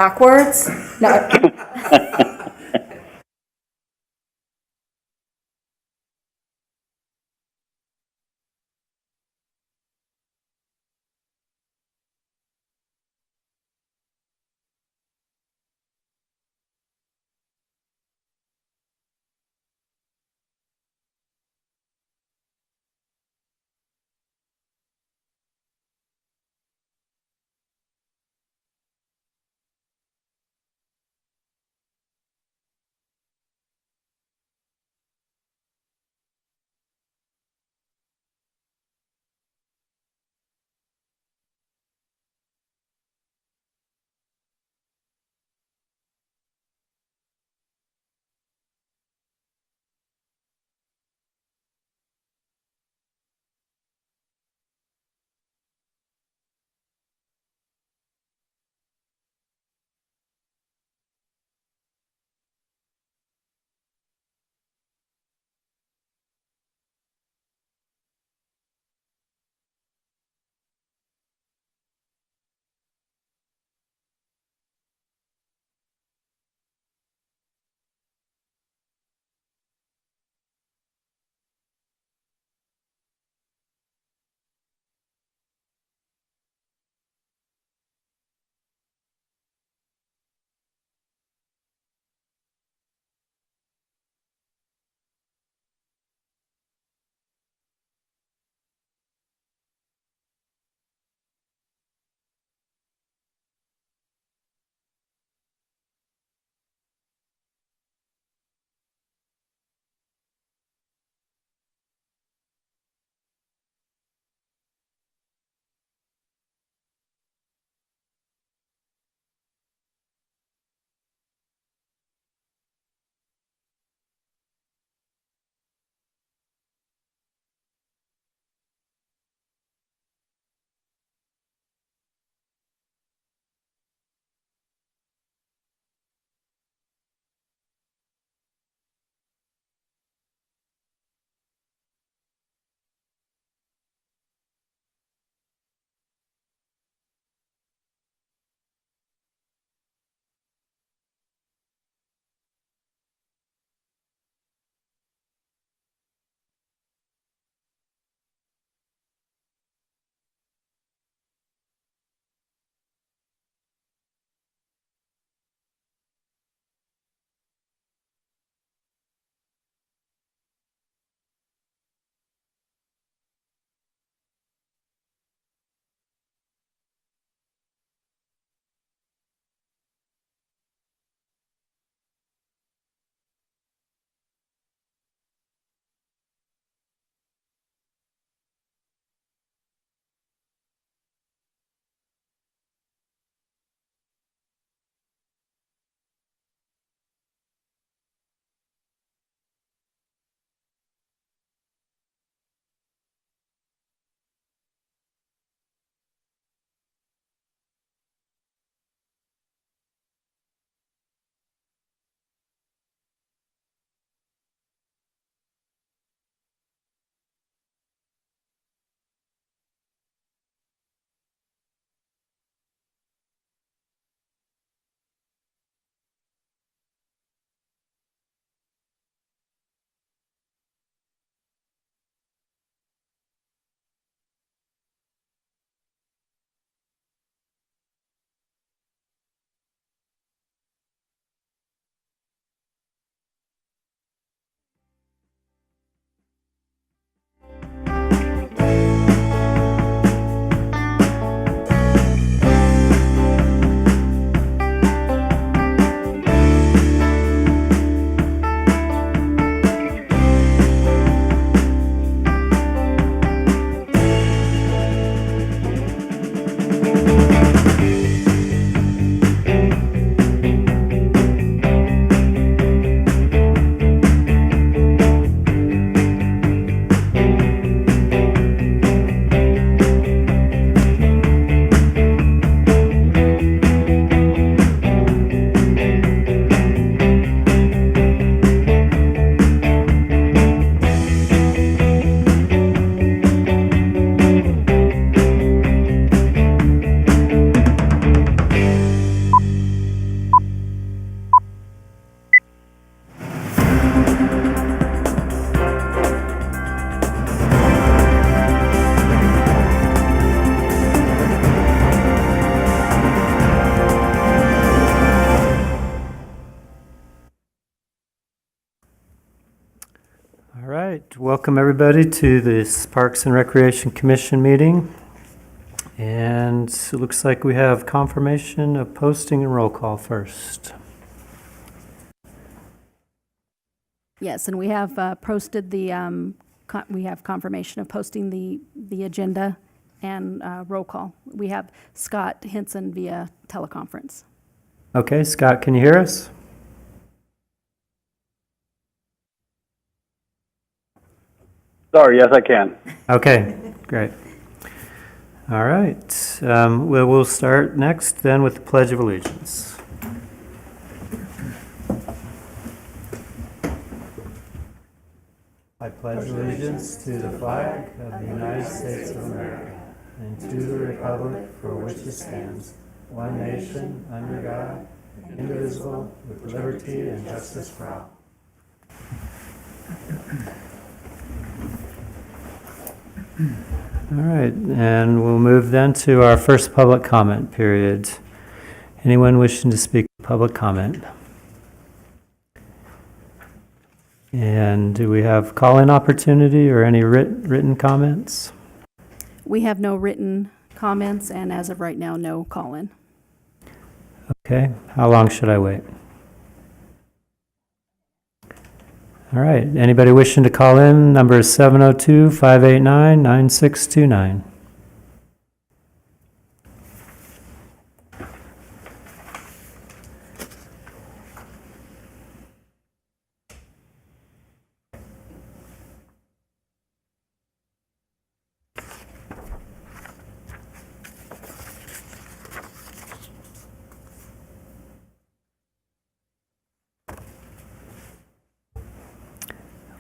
backwards. No, welcome everybody to this Parks and Recreation Commission meeting. And it looks like we have confirmation of posting and roll call first. Yes, and we have posted the, we have confirmation of posting the agenda and roll call. We have Scott Henson via teleconference. Okay, Scott, can you hear us? Sorry, yes, I can. Okay, great. All right, we'll start next then with the Pledge of Allegiance. I pledge allegiance to the flag of the United States of America and to the republic for which it stands, one nation, under God, indivisible, with liberty and justice for all. All right, and we'll move then to our first public comment period. Anyone wishing to speak public comment? And do we have call-in opportunity or any written comments? We have no written comments, and as of right now, no call-in. Okay, how long should I wait? All right, anybody wishing to call in, number is 702-589-9629.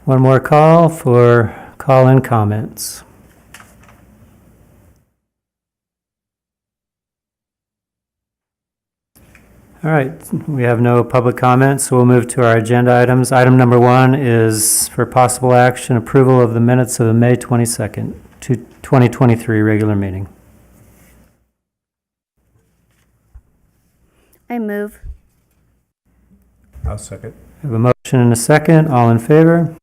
One more call for call-in comments. All right, we have no public comments, so we'll move to our agenda items. Item number 1 is for possible action, approval of the minutes of the May 22nd, 2023 regular meeting. I move. I'll second. We have a motion and a second. All in favor?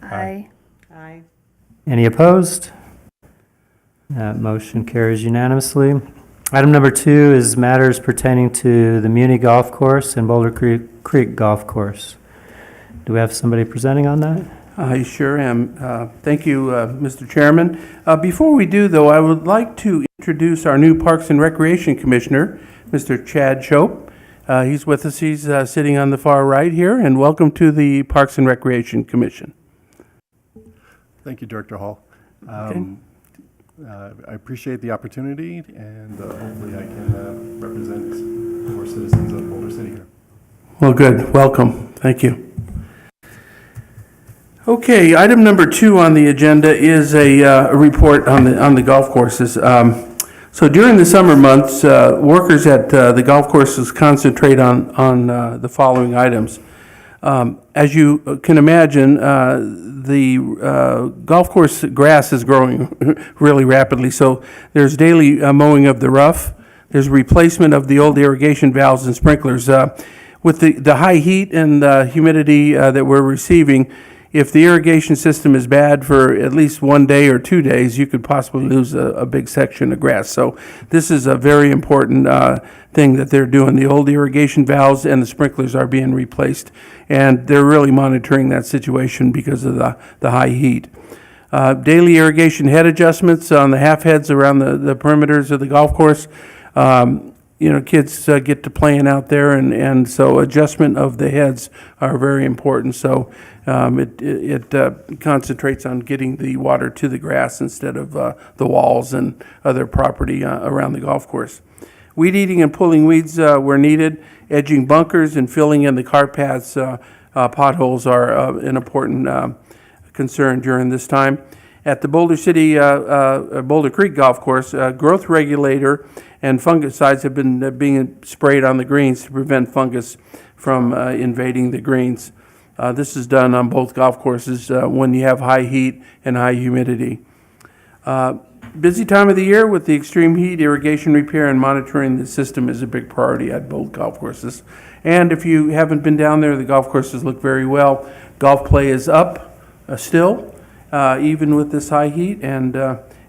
Aye. Aye. Any opposed? That motion carries unanimously. Item number 2 is matters pertaining to the Muni Golf Course and Boulder Creek Golf Course. Do we have somebody presenting on that? I sure am. Thank you, Mr. Chairman. Before we do, though, I would like to introduce our new Parks and Recreation Commissioner, Mr. Chad Shope. He's with us. He's sitting on the far right here, and welcome to the Parks and Recreation Commission. Thank you, Director Hall. Okay. I appreciate the opportunity, and hopefully I can represent more citizens of Boulder City here. Well, good. Welcome. Thank you. Okay, item number 2 on the agenda is a report on the golf courses. So during the summer months, workers at the golf courses concentrate on the following items. As you can imagine, the golf course grass is growing really rapidly, so there's daily mowing of the rough. There's replacement of the old irrigation valves and sprinklers. With the high heat and humidity that we're receiving, if the irrigation system is bad for at least 1 day or 2 days, you could possibly lose a big section of grass. So this is a very important thing that they're doing. The old irrigation valves and the sprinklers are being replaced, and they're really monitoring that situation because of the high heat. Daily irrigation head adjustments on the half heads around the perimeters of the golf course. Kids get to playing out there, and so adjustment of the heads are very important. So it concentrates on getting the water to the grass instead of the walls and other property around the golf course. Weed eating and pulling weeds where needed. Edging bunkers and filling in the cart paths, potholes are an important concern during this time. At the Boulder Creek Golf Course, growth regulator and fungicides have been being sprayed on the greens to prevent fungus from invading the greens. This is done on both golf courses when you have high heat and high humidity. Busy time of the year with the extreme heat, irrigation repair and monitoring the system is a big priority at both golf courses. And if you haven't been down there, the golf courses look very well. Golf play is up. still, even with this high heat, and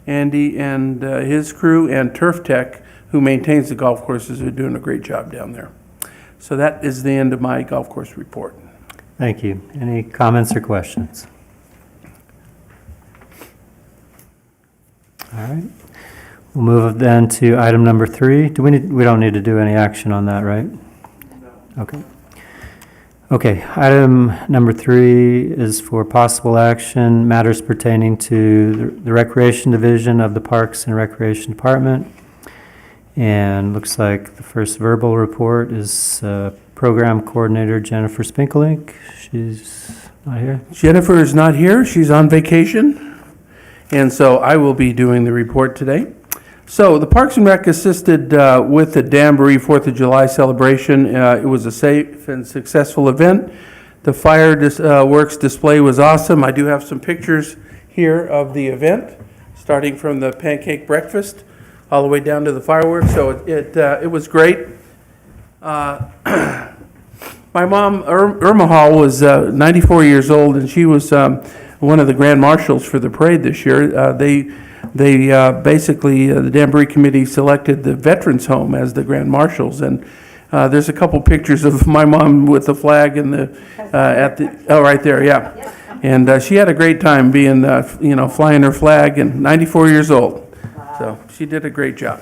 Andy and his crew and Turf Tech, who maintains the golf courses, are doing a great job down there. So that is the end of my golf course report. Thank you. Any comments or questions? All right. We'll move then to item number 3. We don't need to do any action on that, right? Okay. Okay, item number 3 is for possible action, matters pertaining to the Recreation Division of the Parks and Recreation Department. And looks like the first verbal report is Program Coordinator Jennifer Spinkelink. She's not here. Jennifer is not here. She's on vacation. And so I will be doing the report today. So the Parks and Rec assisted with the Danbury 4th of July celebration. It was a safe and successful event. The fireworks display was awesome. I do have some pictures here of the event, starting from the pancake breakfast all the way down to the fireworks. So it was great. My mom, Irma Hall, was 94 years old, and she was one of the grand marshals for the parade this year. They basically, the Danbury Committee selected the Veterans Home as the grand marshals, and there's a couple pictures of my mom with the flag and right there, yeah. And she had a great time being, flying her flag, and 94 years old. So she did a great job.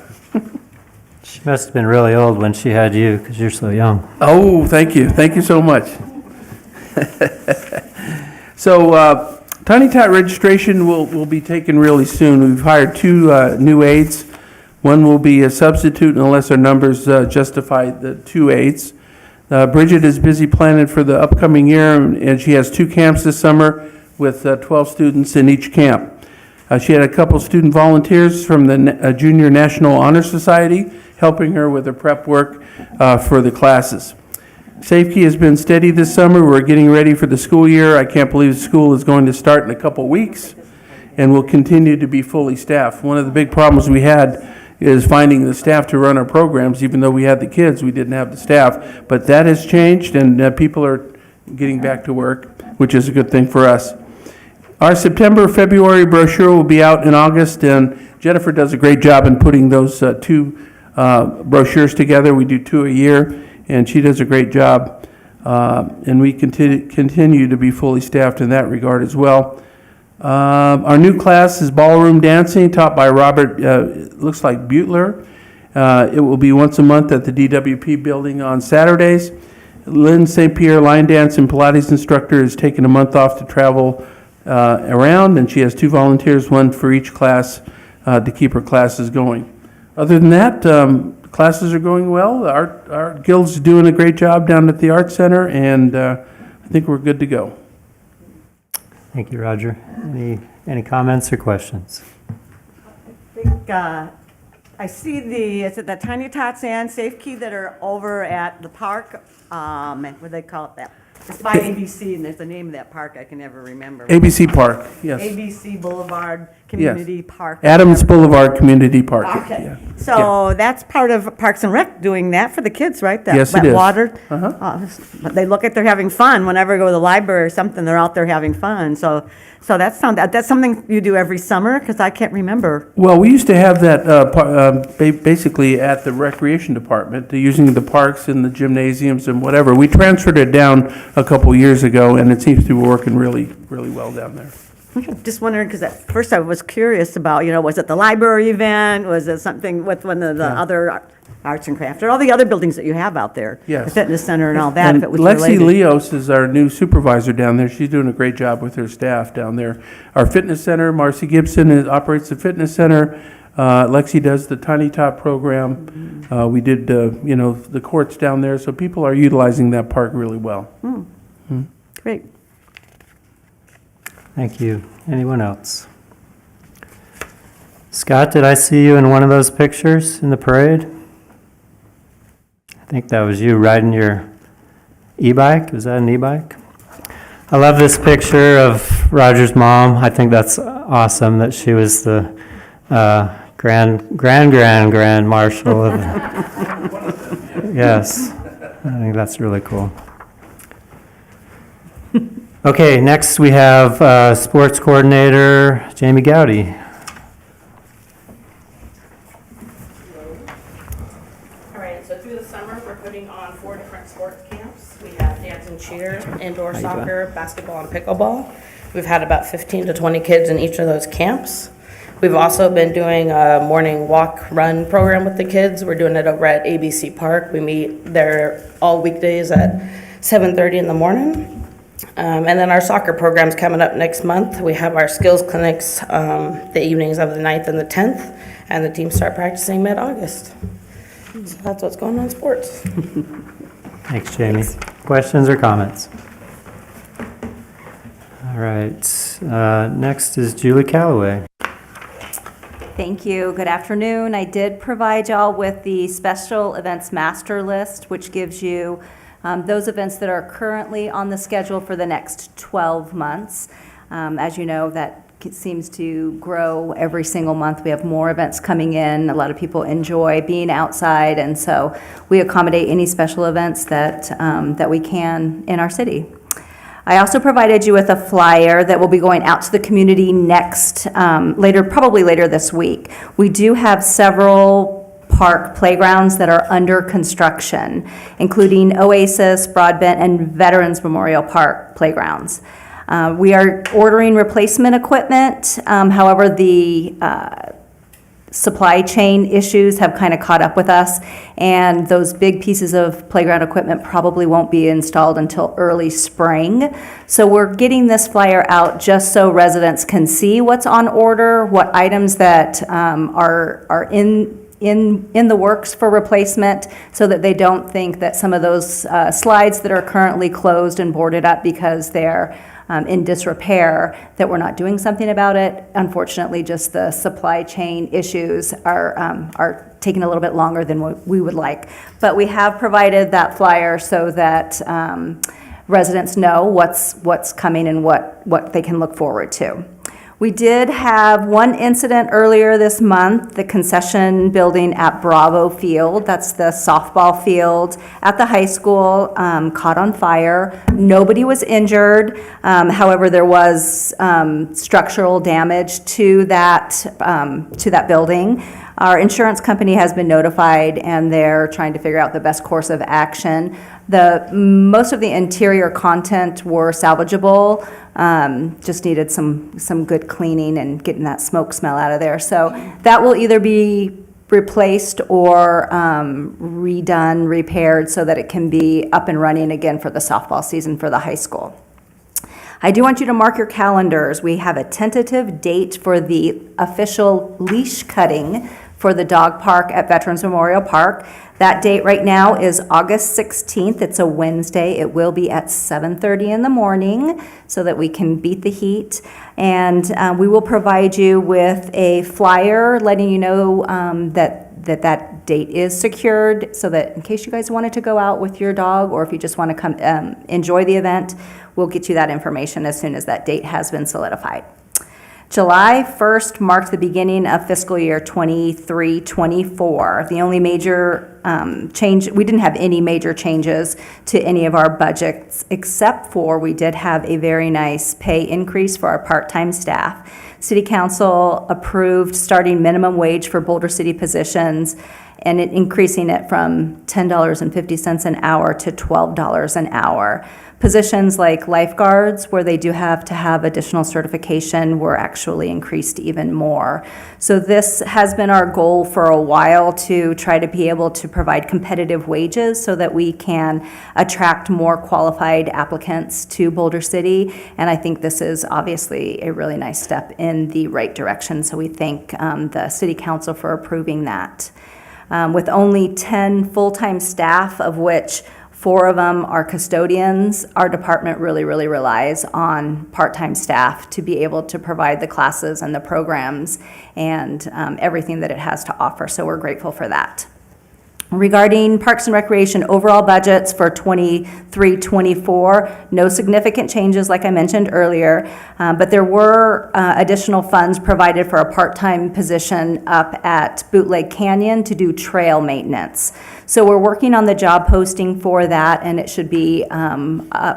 She must have been really old when she had you, because you're so young. Oh, thank you. Thank you so much. So, Tiny Tot registration will be taken really soon. We've hired 2 new aides. One will be a substitute unless our numbers justify the 2 aides. Bridget is busy planning for the upcoming year, and she has 2 camps this summer with 12 students in each camp. She had a couple student volunteers from the Junior National Honor Society helping her with the prep work for the classes. Safekey has been steady this summer. We're getting ready for the school year. I can't believe school is going to start in a couple weeks, and we'll continue to be fully staffed. One of the big problems we had is finding the staff to run our programs. Even though we had the kids, we didn't have the staff. But that has changed, and people are getting back to work, which is a good thing for us. Our September-February brochure will be out in August, and Jennifer does a great job in putting those 2 brochures together. We do 2 a year, and she does a great job. And we continue to be fully staffed in that regard as well. Our new class is ballroom dancing, taught by Robert, looks like Butler. It will be once a month at the DWP building on Saturdays. Lynn St. Pierre, line dance and Pilates instructor, is taking a month off to travel around, and she has 2 volunteers, one for each class, to keep her classes going. Other than that, classes are going well. Our guild's doing a great job down at the Art Center, and I think we're good to go. Thank you, Roger. Any comments or questions? I think, I see is it the Tiny Tots and Safekey that are over at the park? What do they call it that? It's by ABC, and there's the name of that park I can never remember. ABC Park, yes. ABC Boulevard Community Park. Adams Boulevard Community Park. Okay, yeah. so that's part of Parks and Rec doing that for the kids, right? That Yes, it wet is. water. Uh-huh. But they look like they're having fun. Whenever I go to the library or something, they're out there having fun. So that's something you do every summer, because I can't remember. Well, we used to have that basically at the Recreation Department, using the parks and the gymnasiums and whatever. We transferred it down a couple years ago, and it seems to be working really, really well down there. Just wondering, because at first I was curious about, was it the library event? Was it something with one of the other arts and crafts, or all the other buildings that you have out there? Yes. The fitness center and all that, And if it was Lexi related. Leos is our new supervisor down there. She's doing a great job with her staff down there. Our fitness center, Marcy Gibson operates the fitness center. Lexi does the Tiny Tot program. We did, the courts down there, so people are utilizing that park really well. Great. Thank you. Anyone else? Scott, did I see you in one of those pictures in the parade? I think that was you riding your e-bike. Was that an e-bike? I love this picture of Roger's mom. I think that's awesome that she was the grand marshal of. Yes, I think that's really cool. Okay, next we have Sports Coordinator Jamie Gowdy. All right, so through the summer, we're putting on 4 different sports camps. We have dance and cheer, indoor soccer, basketball, and pickleball. We've had about 15 to 20 kids in each of those camps. We've also been doing a morning walk, run program with the kids. We're doing it over at ABC Park. We meet there all weekdays at 7:30 in the morning. And then our soccer program's coming up next month. We have our skills clinics the evenings of the 9th and the 10th, and the teams start practicing mid-August. So that's what's going on in sports. Thanks, Jamie. Questions or comments? All right, next is Julie Calloway. Thank you. Good afternoon. I did provide y'all with the special events master list, which gives you those events that are currently on the schedule for the next 12 months. As you know, that seems to grow every single month. We have more events coming in. A lot of people enjoy being outside, and so we accommodate any special events that we can in our city. I also provided you with a flyer that will be going out to the community next, probably later this week. We do have several park playgrounds that are under construction, including Oasis, Broadbent, and Veterans Memorial Park playgrounds. We are ordering replacement equipment, however, the supply chain issues have kind of caught up with us, and those big pieces of playground equipment probably won't be installed until early spring. So we're getting this flyer out just so residents can see what's on order, what items that are in the works for replacement, so that they don't think that some of those slides that are currently closed and boarded up because they're in disrepair, that we're not doing something about it. Unfortunately, just the supply chain issues are taking a little bit longer than what we would like. But we have provided that flyer so that residents know what's coming and what they can look forward to. We did have one incident earlier this month, the concession building at Bravo Field, that's the softball field at the high school, caught on fire. Nobody was injured. However, there was structural damage to that building. Our insurance company has been notified, and they're trying to figure out the best course of action. Most of the interior content were salvageable, just needed some good cleaning and getting that smoke smell out of there. So that will either be replaced or redone, repaired, so that it can be up and running again for the softball season for the high school. I do want you to mark your calendars. We have a tentative date for the official leash cutting for the dog park at Veterans Memorial Park. That date right now is August 16th. It's a Wednesday. It will be at 7:30 in the morning so that we can beat the heat. And we will provide you with a flyer letting you know that date is secured, so that in case you guys wanted to go out with your dog, or if you just want to come enjoy the event, we'll get you that information as soon as that date has been solidified. July 1st marked the beginning of fiscal year 23-24. The only major change, we didn't have any major changes to any of our budgets, except for we did have a very nice pay increase for our part-time staff. City Council approved starting minimum wage for Boulder City positions and increasing it from $10.50 an hour to $12 an hour. Positions like lifeguards, where they do have to have additional certification, were actually increased even more. So this has been our goal for a while, to try to be able to provide competitive wages so that we can attract more qualified applicants to Boulder City. And I think this is obviously a really nice step in the right direction. So we thank the City Council for approving that. With only 10 full-time staff, of which 4 of them are custodians, our department really relies on part-time staff to be able to provide the classes and the programs and everything that it has to offer. So we're grateful for that. Regarding Parks and Recreation overall budgets for 23-24, no significant changes like I mentioned earlier, but there were additional funds provided for a part-time position up at Bootleg Canyon to do trail maintenance. So we're working on the job posting for that, and it should be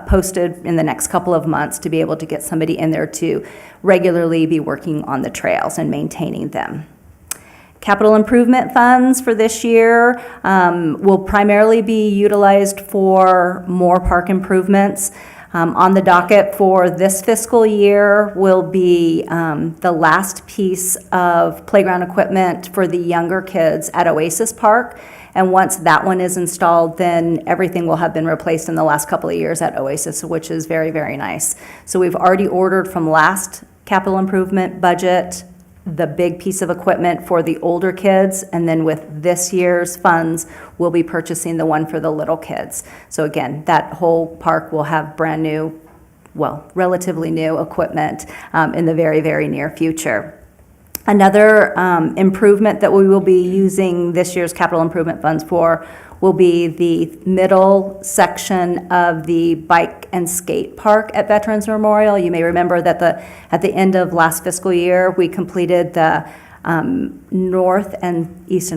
posted in the next couple of months to be able to get somebody in there to regularly be working on the trails and maintaining them. Capital improvement funds for this year will primarily be utilized for more park improvements. On the docket for this fiscal year will be the last piece of playground equipment for the younger kids at Oasis Park. And once that one is installed, then everything will have been replaced in the last couple of years at Oasis, which is very, very nice. So we've already ordered from last capital improvement budget the big piece of equipment for the older kids, and then with this year's funds, we'll be purchasing the one for the little kids. So again, that whole park will have brand new, well, relatively new equipment in the very, very near future. Another improvement that we will be using this year's capital improvement funds for will be the middle section of the bike and skate park at Veterans Memorial. You may remember that at the end of last fiscal year, we completed the north and east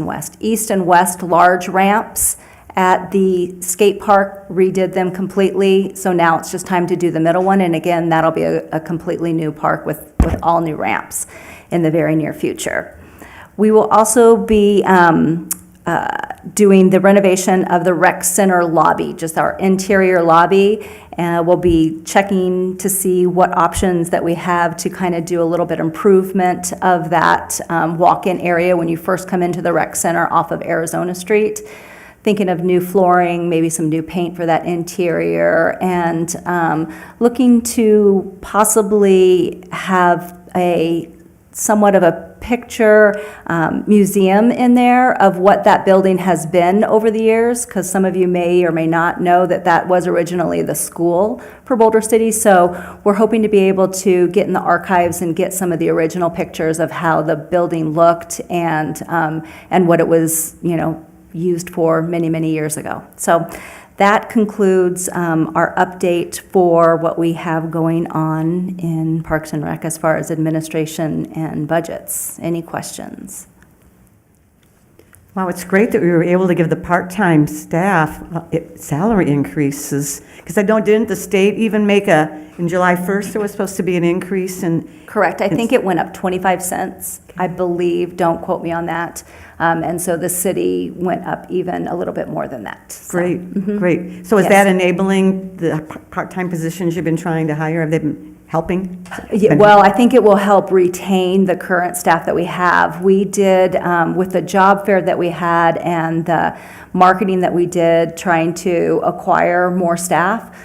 and west large ramps at the skate park, redid them completely. So now it's just time to do the middle one. And again, that'll be a completely new park with all new ramps in the very near future. We will also be doing the renovation of the rec center lobby, just our interior lobby. We'll be checking to see what options that we have to kind of do a little bit improvement of that walk-in area when you first come into the rec center off of Arizona Street. Thinking of new flooring, maybe some new paint for that interior, and looking to possibly have a somewhat of a picture museum in there of what that building has been over the years, because some of you may or may not know that that was originally the school for Boulder City. So we're hoping to be able to get in the archives and get some of the original pictures of how the building looked and what it was, used for many, many years ago. So that concludes our update for what we have going on in Parks and Rec as far as administration and budgets. Any questions? Wow, it's great that we were able to give the part-time staff salary increases, because didn't the state even make in July 1st, there was supposed to be an increase in? Correct. I think it went up 25 cents, I believe. Don't quote me on that. And so the city went up even a little bit more than that. So, Great, great. So is Yes. that enabling the part-time positions you've been trying to hire? Have they been helping? Yeah, well, I think it will help retain the current staff that we have. We did, with the job fair that we had and the marketing that we did, trying to acquire more staff.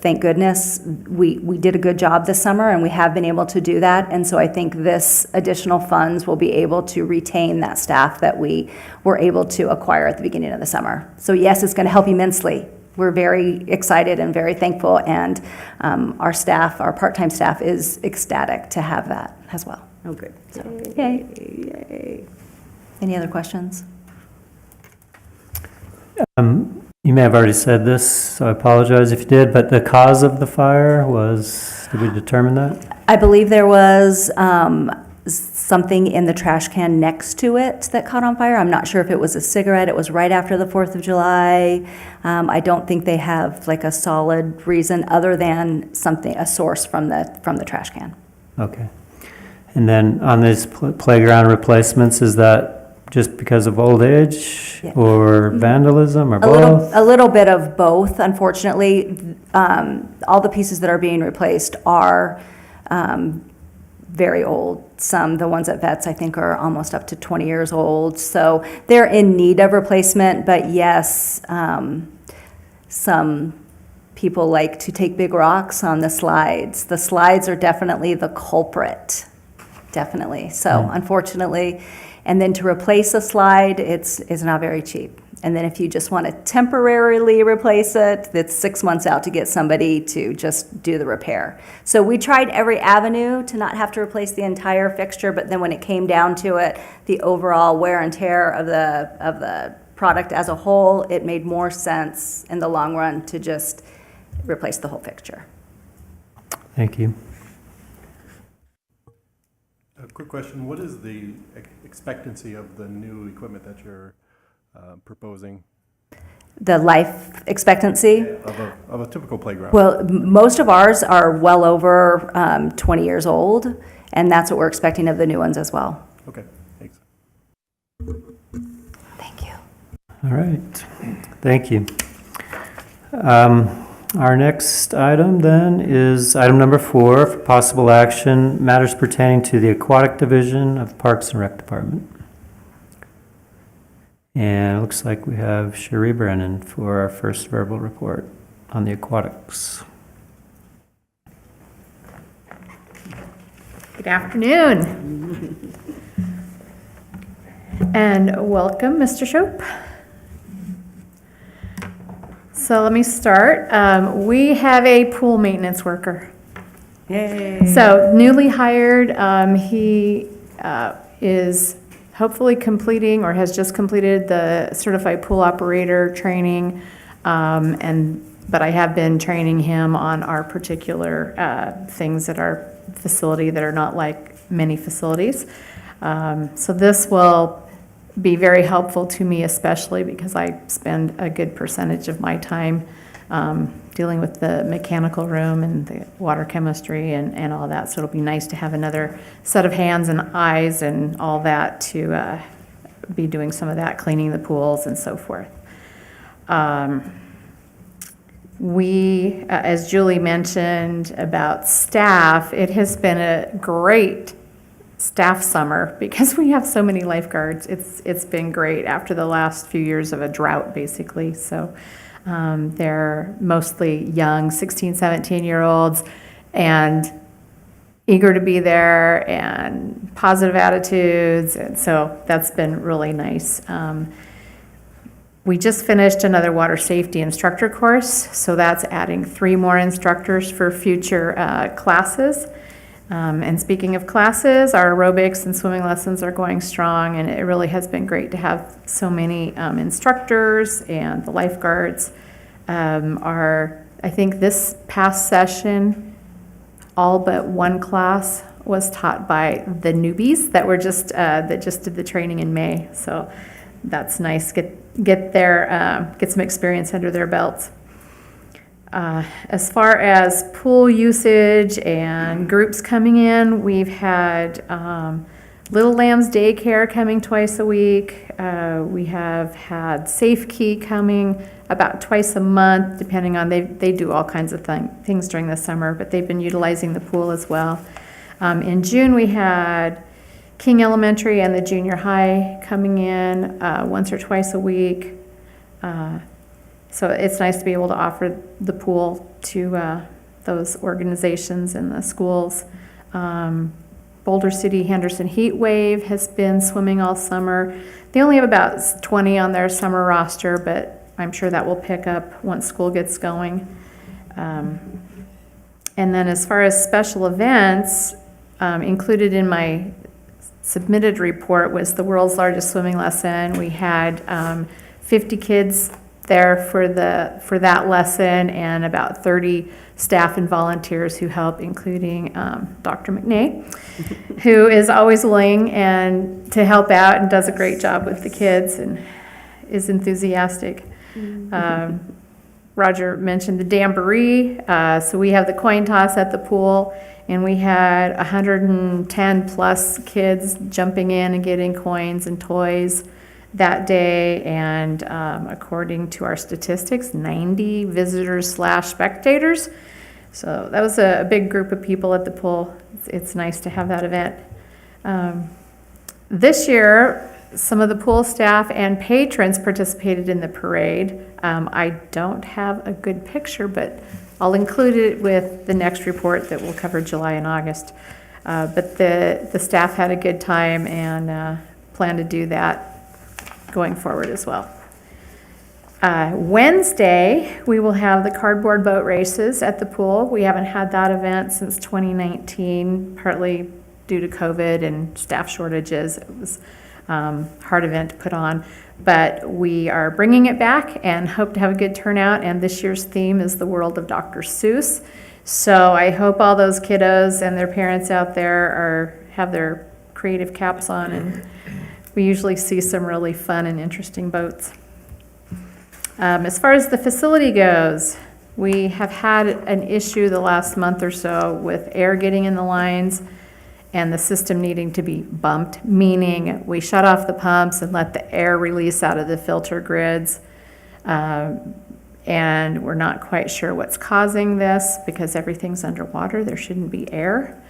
Thank goodness, we did a good job this summer, and we have been able to do that. And so I think this additional funds will be able to retain that staff that we were able to acquire at the beginning of the summer. So yes, it's going to help immensely. We're very excited and very thankful, and our staff, our part-time staff, is ecstatic to have that as well. Oh, good. So, yay. Any other questions? You may have already said this, so I apologize if you did, but the cause of the fire was, did we determine that? I believe there was something in the trash can next to it that caught on fire. I'm not sure if it was a cigarette. It was right after the 4th of July. I don't think they have like a solid reason other than a source from the trash can. Okay. And then on these playground replacements, is that just because of old age Yeah. or vandalism or both? A little bit of both, unfortunately. All the pieces that are being replaced are very old. The ones at Vets, I think, are almost up to 20 years old. So they're in need of replacement, but yes, some people like to take big rocks on the slides. The slides are definitely the culprit, definitely. So unfortunately, and then to replace a slide, it's not very cheap. And then if you just want to temporarily replace it, it's 6 months out to get somebody to just do the repair. So we tried every avenue to not have to replace the entire fixture, but then when it came down to it, the overall wear and tear of the product as a whole, it made more sense in the long run to just replace the whole fixture. Thank you. A quick question, what is the expectancy of the new equipment that you're proposing? the life expectancy. Of a typical playground. Well, most of ours are well over 20 years old, and that's what we're expecting of the new ones as well. Okay, thanks. Thank you. All right, thank you. Our next item then is item number 4, for possible action, matters pertaining to the Aquatic Division of Parks and Rec Department. And it looks like we have Cherie Brennan for our first verbal report on the aquatics. Good afternoon. And welcome, Mr. Shope. So let me start. We have a pool maintenance worker. Yay. So newly hired, he is hopefully completing or has just completed the certified pool operator training. But I have been training him on our particular things at our facility that are not like many facilities. So this will be very helpful to me, especially because I spend a good percentage of my time dealing with the mechanical room and the water chemistry and all that. So it'll be nice to have another set of hands and eyes and all that to be doing some of that, cleaning the pools and so forth. We, as Julie mentioned about staff, it has been a great staff summer because we have so many lifeguards. It's been great after the last few years of a drought, basically. So they're mostly young, 16, 17-year-olds, and eager to be there and positive attitudes. And so that's been really nice. We just finished another water safety instructor course, so that's adding 3 more instructors for future classes. And speaking of classes, our aerobics and swimming lessons are going strong, and it really has been great to have so many instructors, and the lifeguards are, I think this past session, all but one class was taught by the newbies that were that just did the training in May. So that's nice. Get some experience under their belts. As far as pool usage and groups coming in, we've had Little Lambs Daycare coming twice a week. We have had Safe Key coming about twice a month, depending on, they do all kinds of things during the summer, but they've been utilizing the pool as well. In June, we had King Elementary and the junior high coming in once or twice a week. So it's nice to be able to offer the pool to those organizations and the schools. Boulder City Henderson Heat Wave has been swimming all summer. They only have about 20 on their summer roster, but I'm sure that will pick up once school gets going. And then as far as special events, included in my submitted report was the world's largest swimming lesson. We had 50 kids there for that lesson, and about 30 staff and volunteers who help, including Dr. McNay, who is always willing and to help out and does a great job with the kids and is enthusiastic. Roger mentioned the Jamboree, so we have the coin toss at the pool, and we had 110 plus kids jumping in and getting coins and toys that day, and according to our statistics, 90 visitors / spectators. So that was a big group of people at the pool. It's nice to have that event. This year, some of the pool staff and patrons participated in the parade. I don't have a good picture, but I'll include it with the next report that will cover July and August. But the staff had a good time and plan to do that going forward as well. Wednesday, we will have the cardboard boat races at the pool. We haven't had that event since 2019, partly due to COVID and staff shortages. It was a hard event to put on, but we are bringing it back and hope to have a good turnout, and this year's theme is the world of Dr. Seuss. So I hope all those kiddos and their parents out there have their creative caps on, and we usually see some really fun and interesting boats. As far as the facility goes, we have had an issue the last month or so with air getting in the lines and the system needing to be bumped, meaning we shut off the pumps and let the air release out of the filter grids. And we're not quite sure what's causing this because everything's underwater. There shouldn't be air.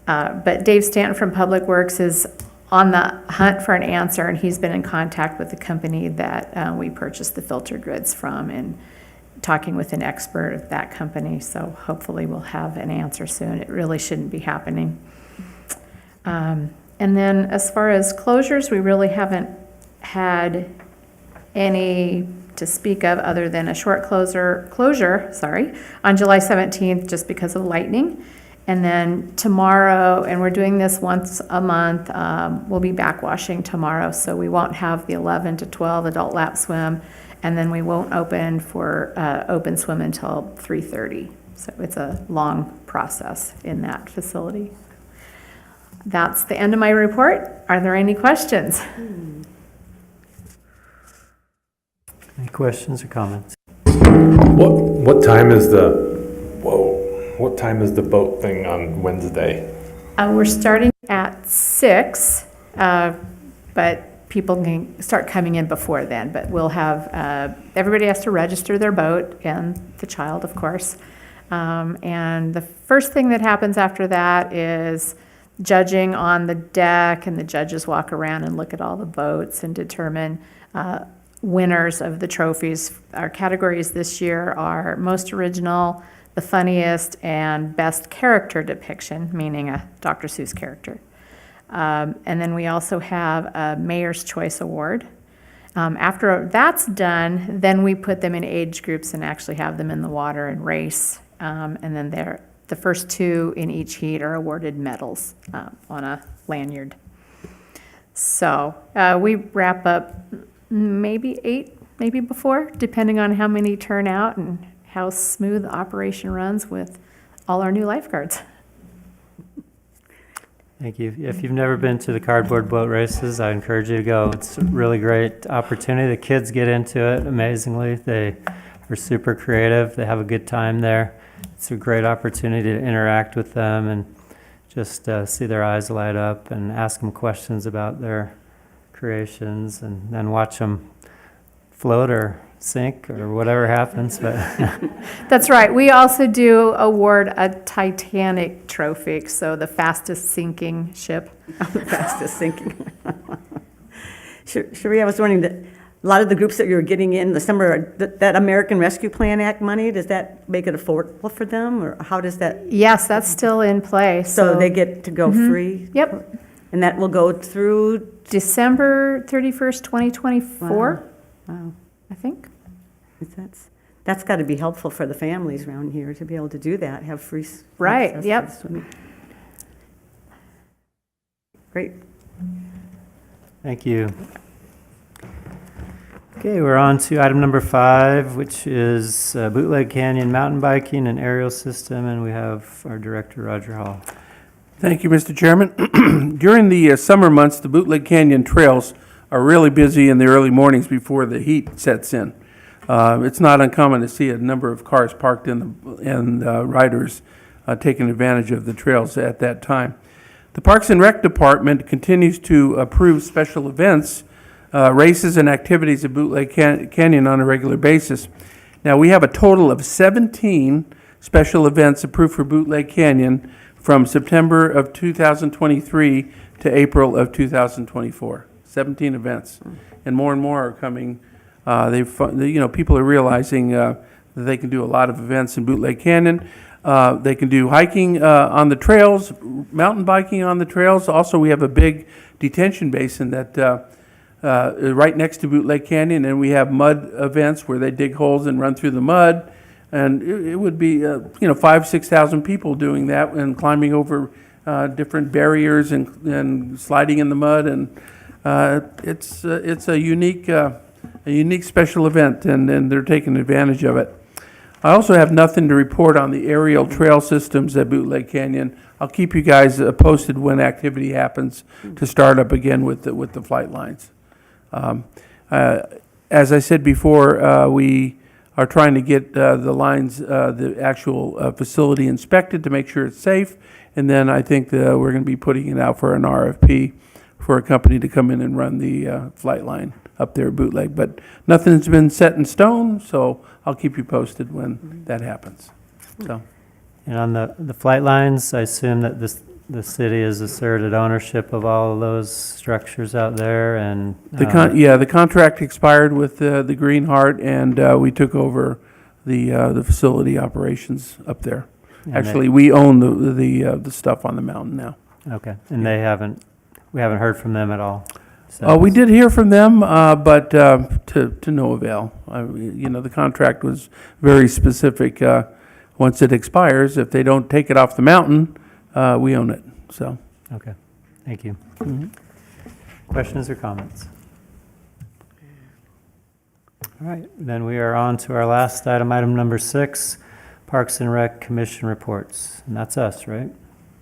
But Dave Stanton from Public Works is on the hunt for an answer, and he's been in contact with the company that we purchased the filter grids from and talking with an expert at that company. So hopefully we'll have an answer soon. It really shouldn't be happening. And then as far as closures, we really haven't had any to speak of other than a short closure, on July 17th just because of lightning. And then tomorrow, and we're doing this once a month, we'll be backwashing tomorrow, so we won't have the 11 to 12 adult lap swim, and then we won't open for open swim until 3:30. So it's a long process in that facility. That's the end of my report. Are there any questions? Any questions or comments? What time is what time is the boat thing on Wednesday? We're starting at 6, but people can start coming in before then. But we'll have, everybody has to register their boat and the child, of course. And the first thing that happens after that is judging on the deck, and the judges walk around and look at all the boats and determine winners of the trophies. Our categories this year are most original, the funniest, and best character depiction, meaning a Dr. Seuss character. And then we also have a Mayor's Choice Award. After that's done, then we put them in age groups and actually have them in the water and race. And then the first 2 in each heat are awarded medals on a lanyard. So we wrap up maybe 8, maybe before, depending on how many turn out and how smooth the operation runs with all our new lifeguards. Thank you. If you've never been to the cardboard boat races, I encourage you to go. It's a really great opportunity. The kids get into it amazingly. They are super creative. They have a good time there. It's a great opportunity to interact with them and just see their eyes light up and ask them questions about their creations, and then watch them float or sink or whatever happens. But That's right. We also do award a Titanic trophy, so the fastest sinking ship. The fastest sinking. Sheree, I was wondering that a lot of the groups that you're getting in the summer, that American Rescue Plan Act money, does that make it affordable for them, or how does that? Yes, that's still in play. So they get to go free? Yep. And that will go through? December 31st, 2024, Wow. I think. That's got to be helpful for the families around here to be able to do that, have free Right, access yep. to the swimming. Great. thank you. Okay, we're on to item number 5, which is Bootleg Canyon mountain biking and aerial system, and we have our director, Roger Hall. Thank you, Mr. Chairman. During the summer months, the Bootleg Canyon trails are really busy in the early mornings before the heat sets in. It's not uncommon to see a number of cars parked and riders taking advantage of the trails at that time. The Parks and Rec Department continues to approve special events, races, and activities at Bootleg Canyon on a regular basis. Now, we have a total of 17 special events approved for Bootleg Canyon from September of 2023 to April of 2024. 17 events, and more are coming. People are realizing that they can do a lot of events in Bootleg Canyon. They can do hiking on the trails, mountain biking on the trails. Also, we have a big detention basin that right next to Bootleg Canyon, and we have mud events where they dig holes and run through the mud. And it would be 5,000-6,000 people doing that and climbing over different barriers and sliding in the mud, and it's a unique special event, and they're taking advantage of it. I also have nothing to report on the aerial trail systems at Bootleg Canyon. I'll keep you guys posted when activity happens to start up again with the flight lines. as I said before, we are trying to get the lines, the actual facility inspected to make sure it's safe. And then I think that we're going to be putting it out for an RFP for a company to come in and run the flight line up there at Bootleg. But nothing's been set in stone, so I'll keep you posted when that happens. So, And on the flight lines, I assume that the city has asserted ownership of all of those structures out there, and the contract expired with the Green Heart, and we took over the facility operations up there. And Actually, we own the stuff on the mountain now. okay, and we haven't heard from them at all. We did hear from them, but to no avail. The contract was very specific. Once it expires, if they don't take it off the mountain, we own it. So, Okay, thank you. Questions or comments? All right, then we are on to our last item, item number 6, Parks and Rec Commission reports. And that's us, right?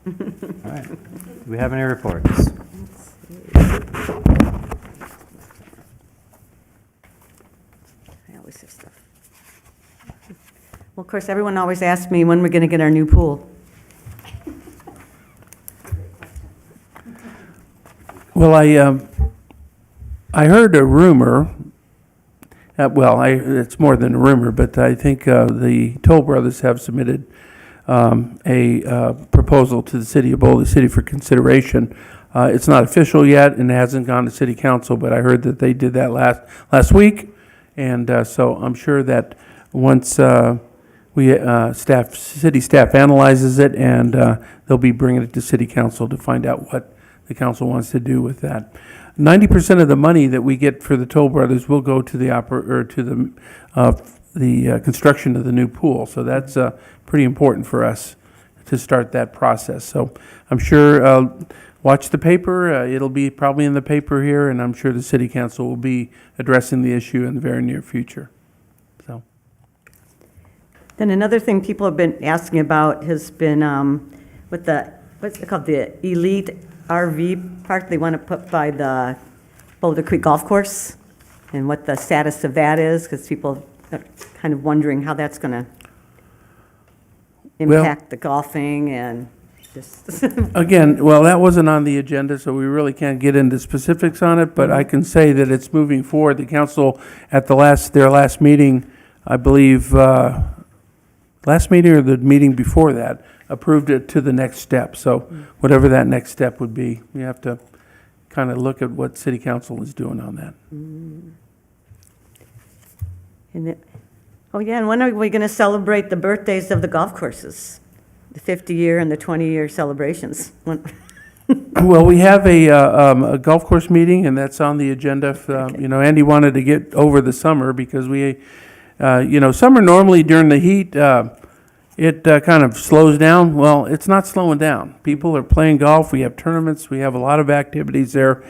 All right. Do we have any reports? I always say stuff. Well, of course, everyone always asks me when we're going to get our new pool. well, I heard a rumor. It's more than a rumor, but I think the Toll Brothers have submitted a proposal to the city of Boulder City for consideration. It's not official yet, and it hasn't gone to city council, but I heard that they did that last week, and so I'm sure that once city staff analyzes it, and they'll be bringing it to city council to find out what the council wants to do with that. 90% of the money that we get for the Toll Brothers will go to the construction of the new pool. So that's pretty important for us to start that process. So I'm sure, watch the paper. It'll be probably in the paper here, and I'm sure the city council will be addressing the issue in the very near future. So. Then another thing people have been asking about has been with what's it called, the Elite RV park they want to put by the Boulder Creek Golf Course, and what the status of that is, because people are kind of wondering how that's going to impact the golfing and just. Again, well, that wasn't on the agenda, so we really can't get into specifics on it, but I can say that it's moving forward. The council at their last meeting, I believe, last meeting or the meeting before that, approved it to the next step. So whatever that next step would be, we have to kind of look at what city council is doing on that. And when are we going to celebrate the birthdays of the golf courses? The 50-year and the 20-year celebrations? Well, we have a golf course meeting, and that's on the agenda. Andy wanted to get over the summer because summer normally during the heat, it kind of slows down. Well, it's not slowing down. People are playing golf. We have tournaments. We have a lot of activities there.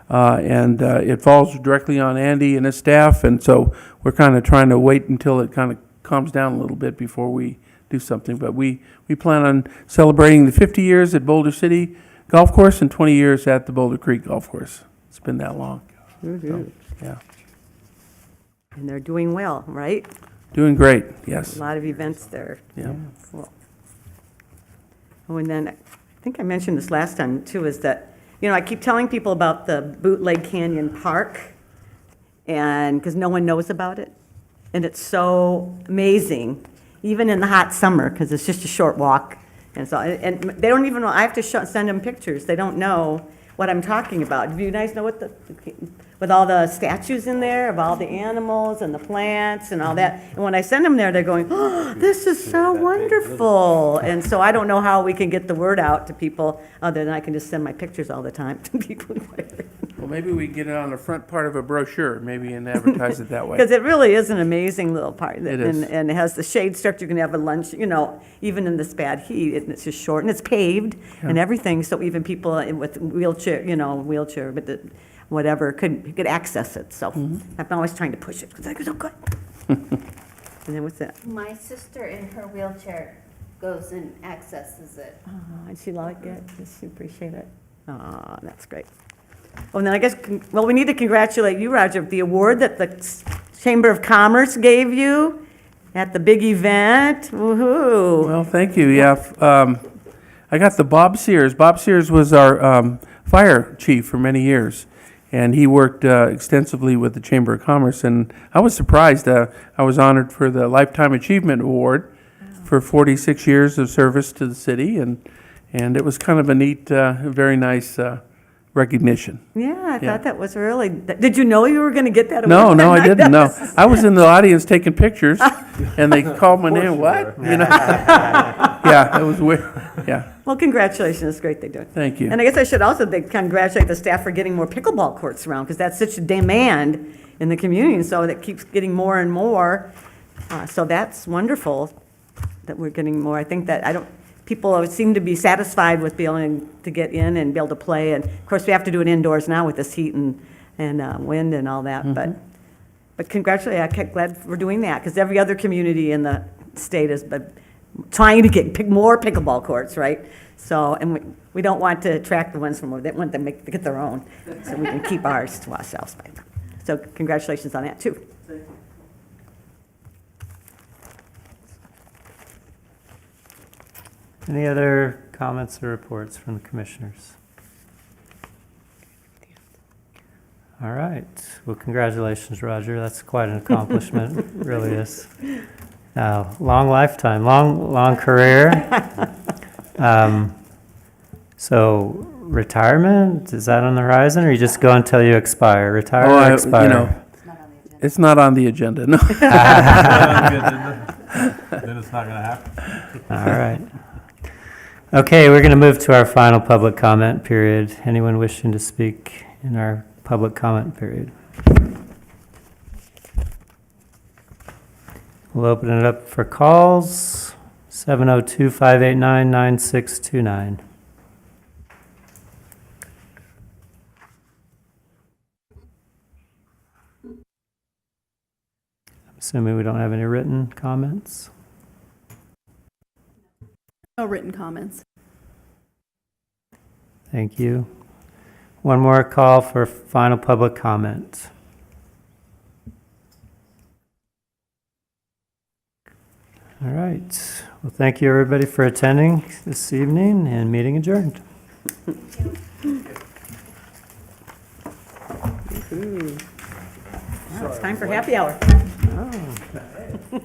And it falls directly on Andy and his staff. And so we're kind of trying to wait until it kind of calms down a little bit before we do something. But we plan on celebrating the 50 years at Boulder City Golf Course and 20 years at the Boulder Creek Golf Course. It's been that long. So, yeah. And they're doing well, right? Doing great, yes. A lot of events there. Yeah. Cool. Oh, and then, I think I mentioned this last time too, is that, I keep telling people about the Bootleg Canyon Park, and, because no one knows about it. And it's so amazing, even in the hot summer, because it's just a short walk. And so, and they don't even know, I have to send them pictures. They don't know what I'm talking about. Do you guys know what with all the statues in there of all the animals and the plants and all that? And when I send them there, they're going, oh, this is so wonderful. And so I don't know how we can get the word out to people other than I can just send my pictures all the time to people. Well, maybe we get it on the front part of a brochure, maybe, and advertise it that way. Because it really is an amazing little park. It is. And it has the shade structure. You can have a lunch, even in this bad heat, and it's just short, and it's paved and everything, so even people with wheelchair, whatever, could access it. So I'm always trying to push it, because it's so good. And then what's that? My sister in her wheelchair goes and accesses it. Oh, and she like it? Does she appreciate it? Oh, that's great. Well, then I guess, well, we need to congratulate you, Roger, the award that the Chamber of Commerce gave you at the big event. Woo-hoo. Well, thank you, yeah. I got the Bob Sears. Bob Sears was our fire chief for many years, and he worked extensively with the Chamber of Commerce, and I was surprised. I was honored for the Lifetime Achievement Award for 46 years of service to the city, and it was kind of a neat, very nice recognition. Yeah, I Yeah. thought that was really, did you know you were going to get that No, award? no, I didn't, no. I was in the audience taking pictures, and they called my name, what? You know? Yeah, it was weird, yeah, Well, congratulations, it's great they do it. thank you. And I guess I should also congratulate the staff for getting more pickleball courts around, because that's such a demand in the community, and so that keeps getting more and more. So that's wonderful that we're getting more. I think that, people seem to be satisfied with being able to get in and be able to play, and of course, we have to do it indoors now with this heat and wind and all that, but congratulations, I'm glad we're doing that, because every other community in the state is trying to get more pickleball courts, right? So, and we don't want to attract the ones from over, they want them to get their own, so we can keep ours to ourselves. So congratulations on that, too. Any other comments or reports from the commissioners? All right. Well, congratulations, Roger. That's quite an accomplishment. It really is. Long lifetime, long career. So retirement, is that on the horizon, or you just go until you expire? Retire or expire? You know, it's not on the agenda, no. Then it's not gonna happen. All right. Okay, we're going to move to our final public comment period. Anyone wishing to speak in our public comment period? We'll open it up for calls. 702-589-9629. I'm assuming we don't have any written comments. No written comments. Thank you. One more call for final public comment. All right. Well, thank you, everybody, for attending this evening, and meeting adjourned. Now it's time for happy hour. Oh.